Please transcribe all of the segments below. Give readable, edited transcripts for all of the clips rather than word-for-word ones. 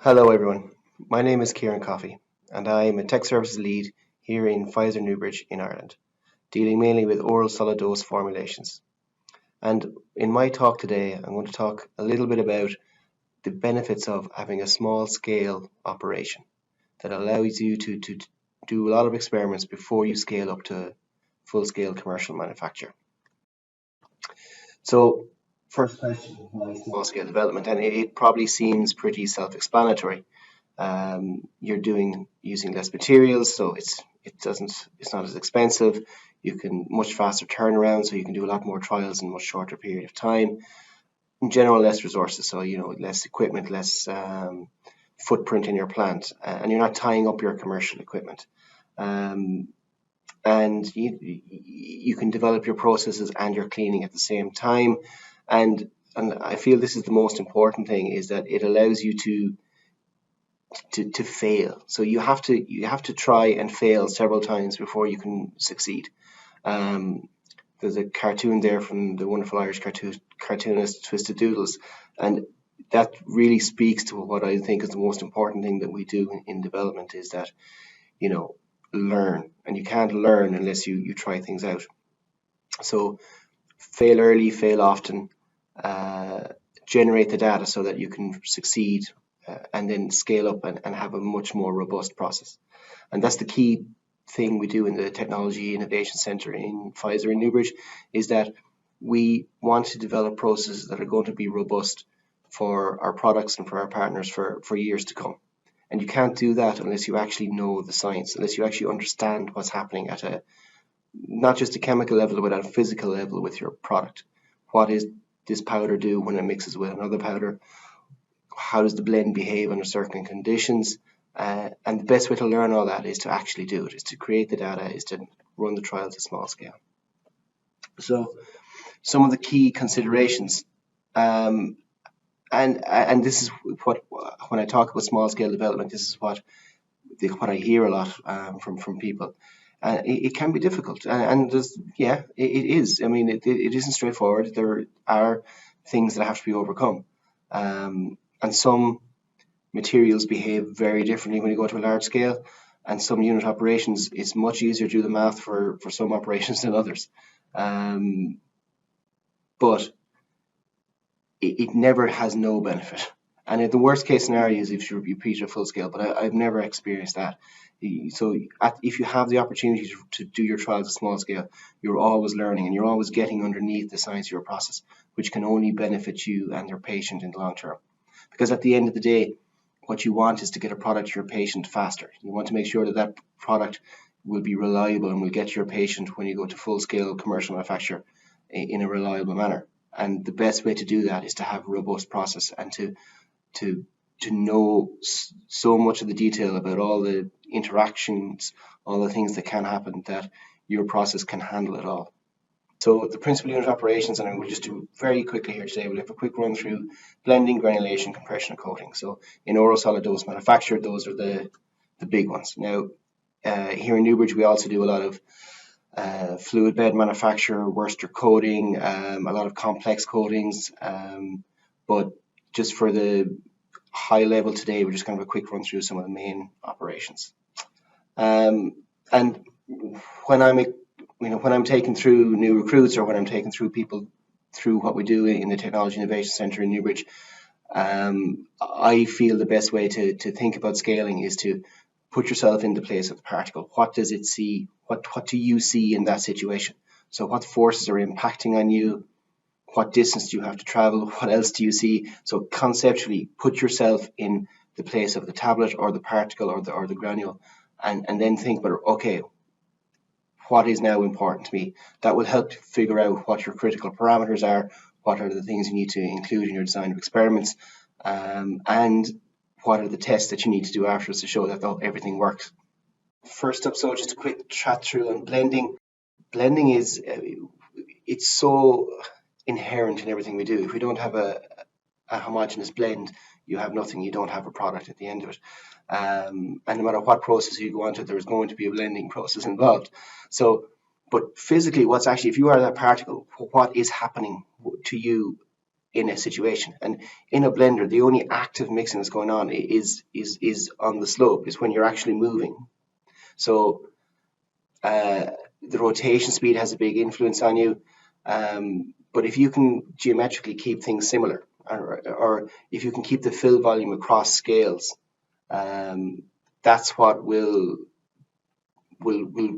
Hello everyone, my name is Kieran Coffey and I am a tech services lead here in Pfizer Newbridge in Ireland, dealing mainly with oral solid dose formulations. And in my talk today, I'm going to talk a little bit about the benefits of having a small scale operation that allows you to do a lot of experiments before you scale up to full scale commercial manufacture. So, first question, why small scale development? And it probably seems pretty self-explanatory. You're using less materials, so it's not as expensive. You can much faster turnaround, so you can do a lot more trials in a much shorter period of time. In general, less resources, so less equipment, less footprint in your plant, and you're not tying up your commercial equipment. And you can develop your processes and your cleaning at the same time. And I feel this is the most important thing, is that it allows you to fail. So you have to try and fail several times before you can succeed. There's a cartoon there from the wonderful Irish cartoonist Twisted Doodles, and that really speaks to what I think is the most important thing that we do in development, is that learn, and you can't learn unless you try things out. So fail early, fail often, generate the data so that you can succeed, and then scale up and have a much more robust process. And that's the key thing we do in the Technology Innovation Centre in Pfizer in Newbridge, is that we want to develop processes that are going to be robust for our products and for our partners for years to come. And you can't do that unless you actually know the science, unless you actually understand what's happening at not just a chemical level, but at a physical level with your product. What does this powder do when it mixes with another powder? How does the blend behave under certain conditions? And the best way to learn all that is to actually do it, is to create the data, is to run the trials at small scale. So some of the key considerations, and this is what, when I talk about small scale development, this is what I hear a lot from people. It can be difficult, and it is. I mean, it isn't straightforward. There are things that have to be overcome, and some materials behave very differently when you go to a large scale, and some unit operations, it's much easier to do the math for some operations than others. But it never has no benefit. And in the worst case scenario is if you repeat at full scale, but I've never experienced that. So if you have the opportunity to do your trials at small scale, you're always learning and you're always getting underneath the science of your process, which can only benefit you and your patient in the long term. Because at the end of the day, what you want is to get a product to your patient faster. You want to make sure that that product will be reliable and will get to your patient when you go to full scale commercial manufacture in a reliable manner. And the best way to do that is to have a robust process and to know so much of the detail about all the interactions, all the things that can happen, that your process can handle it all. So the principal unit operations, and we'll just do very quickly here today, we'll have a quick run through blending, granulation, compression, and coating. So in oral solid dose manufacture, those are the big ones. Now, here in Newbridge, we also do a lot of fluid bed manufacture, Wurster coating, a lot of complex coatings, but just for the high level today, we're just going to have a quick run through some of the main operations. And when I'm taking through new recruits, or when I'm taking through people through what we do in the Technology Innovation Centre in Newbridge, I feel the best way to think about scaling is to put yourself in the place of the particle. What does it see? What do you see in that situation? So what forces are impacting on you? What distance do you have to travel? What else do you see? So conceptually, put yourself in the place of the tablet or the particle or the granule, and then think about, okay, what is now important to me? That will help figure out what your critical parameters are, what are the things you need to include in your design of experiments, and what are the tests that you need to do afterwards to show that everything works. First up, so just a quick chat through on blending. Blending is, it's so inherent in everything we do. If we don't have a homogeneous blend, you have nothing, you don't have a product at the end of it. And no matter what process you go on to, there's going to be a blending process involved. So, but physically, what's actually, if you are that particle, what is happening to you in a situation. And in a blender, the only active mixing that's going on is on the slope, is when you're actually moving. So the rotation speed has a big influence on you. But if you can geometrically keep things similar, or if you can keep the fill volume across scales, that's what will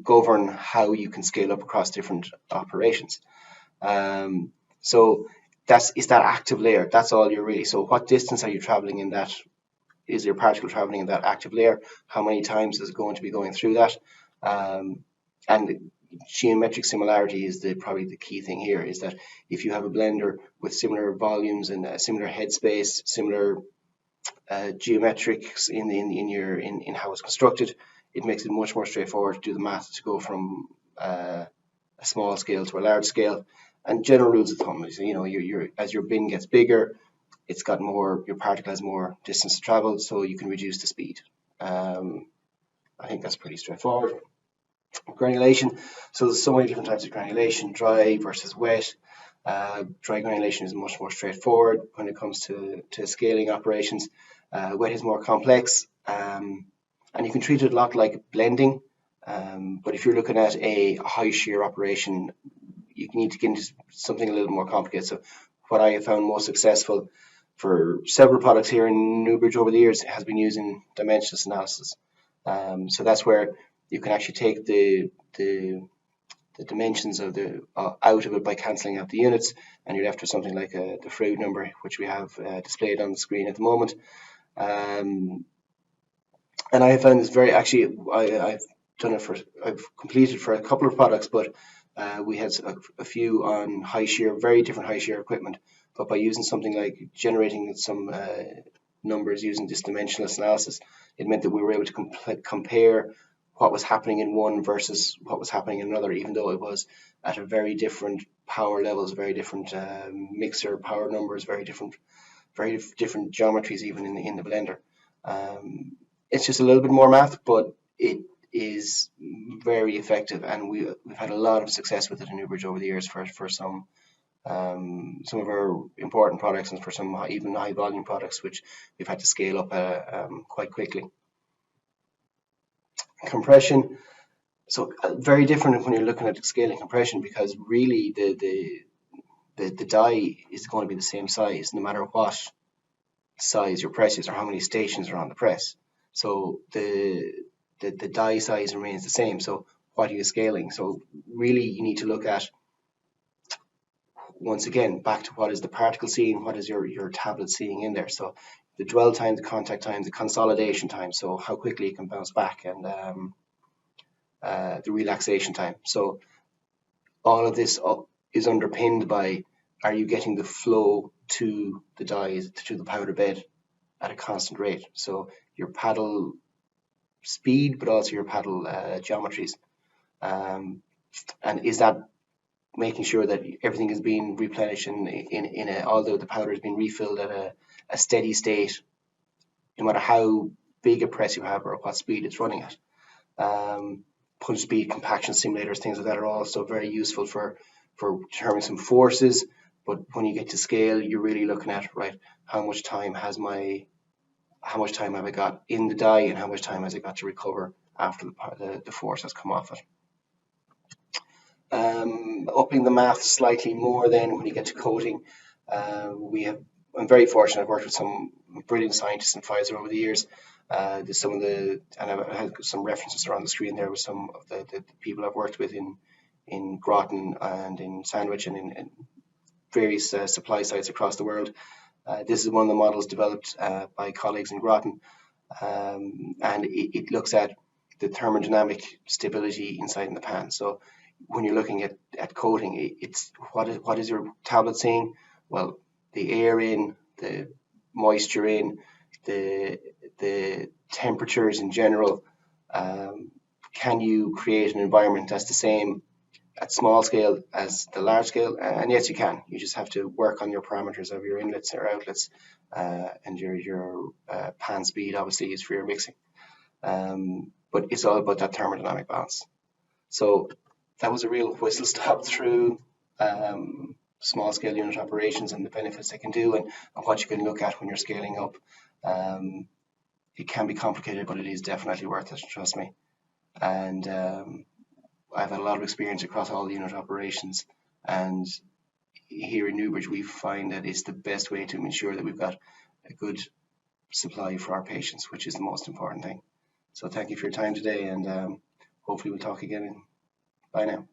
govern how you can scale up across different operations. So is that active layer. That's all you're really. So what distance are you traveling in that? Is your particle traveling in that active layer? How many times is it going to be going through that? And geometric similarity is probably the key thing here, is that if you have a blender with similar volumes and similar headspace, similar geometrics in how it's constructed, it makes it much more straightforward to do the math to go from a small scale to a large scale. And general rules of thumb is, as your bin gets bigger, it's got more, your particle has more distance to travel, so you can reduce the speed. I think that's pretty straightforward. Granulation. So there's so many different types of granulation, dry versus wet. Dry granulation is much more straightforward when it comes to scaling operations. Wet is more complex, and you can treat it a lot like blending. But if you're looking at a high shear operation, you need to get into something a little more complicated. So what I have found most successful for several products here in Newbridge over the years has been using dimensionless analysis. So that's where you can actually take the dimensions of out of it by cancelling out the units, and you're left with something like the Freud number, which we have displayed on the screen at the moment. And I have found this I've completed for a couple of products, but we had a few on high shear, very different high shear equipment. But by using something like generating some numbers using this dimensionless analysis, it meant that we were able to compare what was happening in one versus what was happening in another, even though it was at a very different power levels, very different mixer power numbers, very different geometries even in the blender. It's just a little bit more math, but it is very effective, and we've had a lot of success with it in Newbridge over the years for some of our important products, and for some even high volume products, which we've had to scale up quite quickly. Compression. So very different when you're looking at scaling compression, because really the die is going to be the same size no matter what size your press is or how many stations are on the press. So the die size remains the same. So what are you scaling? So really you need to look at, once again, back to what is the particle seeing, what is your tablet seeing in there. So the dwell time, the contact time, the consolidation time, so how quickly it can bounce back, and the relaxation time. So all of this is underpinned by, are you getting the flow to the dies, to the powder bed at a constant rate? So your paddle speed, but also your paddle geometries. And is that making sure that everything is being replenished although the powder is being refilled at a steady state, no matter how big a press you have or what speed it's running at. Punch speed, compaction simulators, things like that are also very useful for determining some forces. But when you get to scale, you're really looking at, right, how much time have I got in the die, and how much time has it got to recover after the force has come off it. Upping the math slightly more, then when you get to coating, I'm very fortunate. I've worked with some brilliant scientists in Pfizer over the years. And I had some references around the screen there with some of the people I've worked with in Groton and in Sandwich and in various supply sites across the world. This is one of the models developed by colleagues in Groton, and it looks at the thermodynamic stability inside in the pan. So when you're looking at coating, it's what is your tablet seeing? Well, the air in, the moisture in, the temperatures in general. Can you create an environment that's the same at small scale as the large scale? And yes, you can. You just have to work on your parameters of your inlets or outlets, and your pan speed obviously is for your mixing. But it's all about that thermodynamic balance. So that was a real whistle stop through small scale unit operations and the benefits they can do, and what you can look at when you're scaling up. It can be complicated, but it is definitely worth it, trust me. And I've had a lot of experience across all the unit operations, and here in Newbridge we find that it's the best way to ensure that we've got a good supply for our patients, which is the most important thing. So thank you for your time today, and hopefully we'll talk again. Bye now.